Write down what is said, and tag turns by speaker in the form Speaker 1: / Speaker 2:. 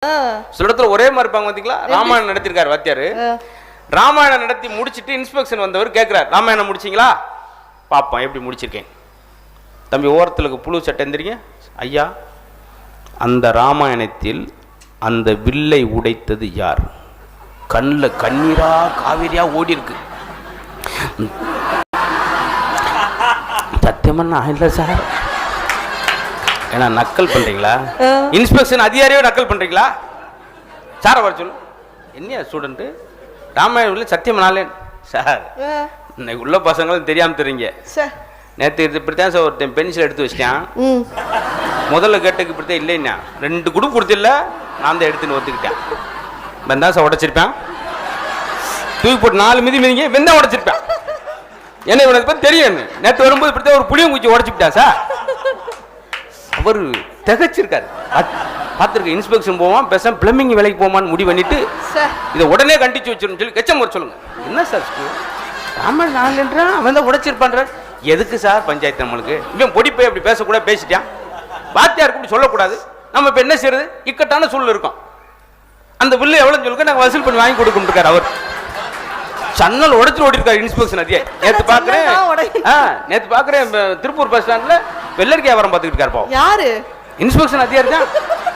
Speaker 1: சில இடத்துல ஒரே மாதிரி இருப்பாங்க பாத்தீங்களா? ராமாயணம் நடத்திருக்காரு வாத்தியாரு. ராமாயணம் நடத்தி முடிச்சுட்டு இன்ஸ்பெக்ஷன் வந்தவர் கேட்கிறார், ராமாயணம் முடிச்சிங்களா? பாப்போம் எப்படி முடிச்சிருக்கேன். தம்பி ஓரத்தில் புழு சட்டை எந்திரிங்க. ஐயா, அந்த ராமாயணத்தில் அந்த வில்லை உடைத்தது யார்? கண்ணில் கண்ணீரா காவிரியா ஓடி இருக்கு. சத்தியமா இல்லை சார். ஏன்னா நக்கல் பண்றீங்களா? இன்ஸ்பெக்ஷன் அதிகாரியே நக்கல் பண்றீங்களா? சார் வர சொல்லு. என்ன ஸ்டூடெண்ட் ராமாயணம் சத்தியம் நாளே சார். இன்னைக்கு உள்ள பசங்களும் தெரியாம தெரியுங்க. நேற்று இப்படித்தான் சார் ஒருத்தன் பென்சில் எடுத்து வச்சிட்டான். முதல்ல கேட்டுக்கு இப்படித்தான் இல்லைன்னா 2 குரூப் கொடுத்தில்ல, நான் தான் எடுத்துன்னு ஒத்துக்கிட்டேன். வெந்தான் சார் உடைச்சிருப்பேன். தூக்கி போட்டு 4 மிதி மிதிங்க வெந்தா உடைச்சிருப்பேன். என்ன இவனை பற்றி தெரியும். நேற்று வரும்போது இப்படித்தான் ஒரு புளியம் குச்சி உடைச்சிக்கிட்டேன் சார். அவர் திகச்சிருக்காரு. பார்த்துருக்க இன்ஸ்பெக்ஷன் போவான், பேசாம பிளம்பிங் வேலைக்கு போவான்னு முடிவு பண்ணிட்டு இதை உடனே கண்டிச்சு வச்சிருன்னு சொல்லி கச்சம் வர சொல்லுங்க. என்ன சார் ராமன் நான்ன்றான், அவன் தான் உடைச்சிருப்பான்ற. எதுக்கு சார் பஞ்சாயத்து நம்மளுக்கு? இவன் பொடி போய் அப்படி பேசக்கூடாது பேசிட்டான். வாத்தியாருக்கு இப்படி சொல்லக்கூடாது. நம்ம இப்போ என்ன செய்யறது? இக்கட்டான சூழ்நிலை இருக்கும். அந்த பில்லு எவ்வளோன்னு சொல்லுங்க, நாங்கள் வசூல் பண்ணி வாங்கி கொடுக்கணும். அவர் சன்னல் உடைச்சு ஓடிருக்காரு இன்ஸ்பெக்ஷன் அதிகாரி. நேற்று பார்க்குறேன் திருப்பூர் பஸ் ஸ்டாண்டில் வெள்ளரிக்கை வியாபாரம் பார்த்துக்கிட்டு இருக்காரு. யாரு? இன்ஸ்பெக்ஷன் அதிகாரி தான்.